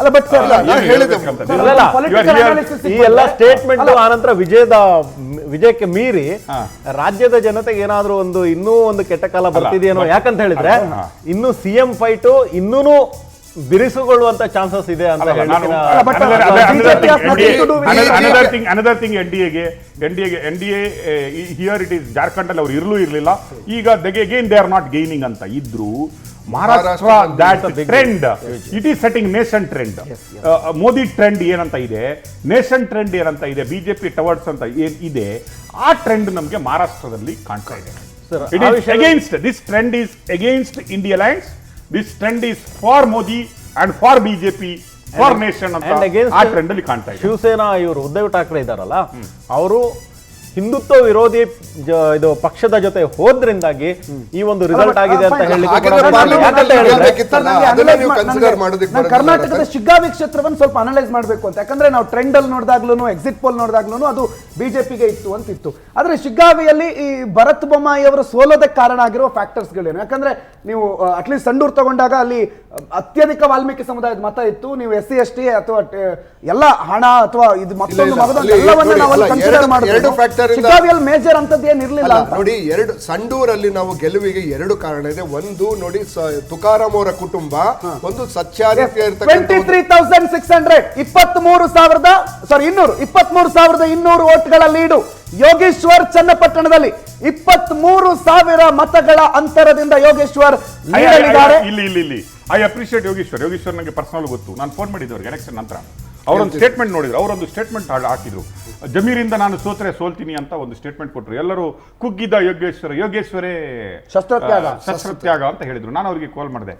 ಅಲ್ಲ but sir ಈ ಎಲ್ಲ ಸ್ಟೇಟ್ಮೆಂಟ್ ಆನಂತರ ವಿಜಯಕ್ಕೆ ಮೀರಿ ರಾಜ್ಯದ ಜನತೆಗೆ ಏನಾದ್ರೂ ಇನ್ನೂ ಒಂದು ಕೆಟ್ಟ ಕಾಲ ಬರ್ತಿದೆಯೇನೋ ಯಾಕಂತ ಹೇಳಿದ್ರೆ ಇನ್ನು ಸಿಎಂ ಫೈಟ್ ಇನ್ನೂ ಬಿರುಸುಗೊಳ್ಳುವಂತ ಚಾನ್ಸಸ್ ಇದೆ ಅಂತ another thing NDA here it is Jharkhand ಅಲ್ಲಿ ಅವ್ರು ಇರ್ಲಿಲ್ಲ ಈಗ again they are not gaining ಅಂತ ಇದ್ರು Maharashtra that trend it is setting nation trend Modi trend ಏನಂತ ಇದೆ ನೇಷನ್ ಟ್ರೆಂಡ್ ಏನಂತ ಇದೆ ಬಿಜೆಪಿ ಟವರ್ಡ್ಸ್ ಅಂತ ಇದೆ ಆ ಟ್ರೆಂಡ್ ನಮಗೆ ಮಹಾರಾಷ್ಟ್ರದಲ್ಲಿ ಕಾಣ್ತಾ ಇದೆ it is against this trend is against India alliance this trend is for Modi and for BJP for nation ಅಂತ ಆ ಟ್ರೆಂಡ್ ಅಲ್ಲಿ ಕಾಣ್ತಾ ಇದೆ ಶಿವಸೇನಾ ಇವರು ಉದ್ಧವ್ ಠಾಕ್ರೆ ಇದಾರಲ್ಲ ಅವರು ಹಿಂದುತ್ವ ವಿರೋಧಿ ಇದು ಪಕ್ಷದ ಜೊತೆ ಹೋದ್ರಿಂದಾಗಿ ಈ ಒಂದು ರಿಸಲ್ಟ್ ಆಗಿದೆ ಅಂತ ಕರ್ನಾಟಕದ ಶಿಗ್ಗಾವಿ ಕ್ಷೇತ್ರವನ್ನು ಸ್ವಲ್ಪ ಅನಲೈಸ್ ಮಾಡಬೇಕು ಅಂತ ಯಾಕಂದ್ರೆ ನಾವು ಟ್ರೆಂಡ್ ಅಲ್ಲಿ ನೋಡಿದಾಗ್ಲೂ ಎಕ್ಸಿಟ್ ಪೋಲ್ ನೋಡಿದಾಗ್ಲೂ ಅದು ಬಿಜೆಪಿಗೆ ಇತ್ತು ಅಂತಿತ್ತು ಆದ್ರೆ ಶಿಗ್ಗಾವಿಯಲ್ಲಿ ಈ ಭರತ್ ಬೊಮ್ಮಾಯಿ ಅವರು ಸೋಲೋದಕ್ಕೆ ಕಾರಣ ಆಗಿರುವ ಫ್ಯಾಕ್ಟರ್ಸ್ ಗಳೇನು ಯಾಕಂದ್ರೆ ನೀವು ಅಟ್ಲೀಸ್ಟ್ ಸಂಡೂರು ತಗೊಂಡಾಗ ಅಲ್ಲಿ ಅತ್ಯಧಿಕ ವಾಲ್ಮೀಕಿ ಸಮುದಾಯದ ಮತ ಇತ್ತು ನೀವು SC ST ಅಥವಾ ಎಲ್ಲ ಹಣ ಅಥವಾ ಇದು ಮತ್ತೊಂದು ಎಲ್ಲವನ್ನ ನಾವು ಕನ್ಸಿಡರ್ ಮಾಡಬೇಕು ಶಿಗ್ಗಾವಿಯಲ್ಲಿ ಮೇಜರ್ ಅಂತದ್ದು ಏನಿರಲಿಲ್ಲ ನೋಡಿ ಸಂಡೂರಲ್ಲಿ ನಾವು ಗೆಲುವಿಗೆ ಎರಡು ಕಾರಣ ಇದೆ ಒಂದು ನೋಡಿ ತುಕಾರಾಮ್ ಅವರ ಕುಟುಂಬ ಒಂದು ಸಚ್ಚಾರಿತ್ಯ 23,600 23,200 ಓಟ್ಗಳ ಲೀಡು ಯೋಗೇಶ್ವರ್ ಚನ್ನಪಟ್ಟಣದಲ್ಲಿ 23,000 ಮತಗಳ ಅಂತರದಿಂದ ಯೋಗೇಶ್ವರ್ ಲೀಡಲ್ಲಿದ್ದಾರೆ ಇಲ್ಲಿ ಐ ಅಪ್ರಿಷಿಯೇಟ್ ಯೋಗೇಶ್ವರ್ ನನಗೆ ಪರ್ಸನಲ್ ಗೊತ್ತು ನಾನು ಫೋನ್ ಮಾಡಿದ್ದೆ ಅವ್ರಿಗೆ ಎಲೆಕ್ಷನ್ ನಂತರ ಅವರೊಂದು ಸ್ಟೇಟ್ಮೆಂಟ್ ನೋಡಿದ್ರು ಅವರೊಂದು ಸ್ಟೇಟ್ಮೆಂಟ್ ಹಾಕಿದ್ರು ಜಮೀರಿಂದ ನಾನು ಸೋಲ್ತೀನಿ ಅಂತ ಒಂದು ಸ್ಟೇಟ್ಮೆಂಟ್ ಕೊಟ್ಟರು ಎಲ್ಲರೂ ಕುಗ್ಗಿದ್ದ ಯೋಗೇಶ್ವರೇ ಶಸ್ತ್ರತ್ಯಾಗ ಅಂತ ಹೇಳಿದ್ರು ನಾನು ಅವರಿಗೆ ಕಾಲ್ ಮಾಡಿದೆ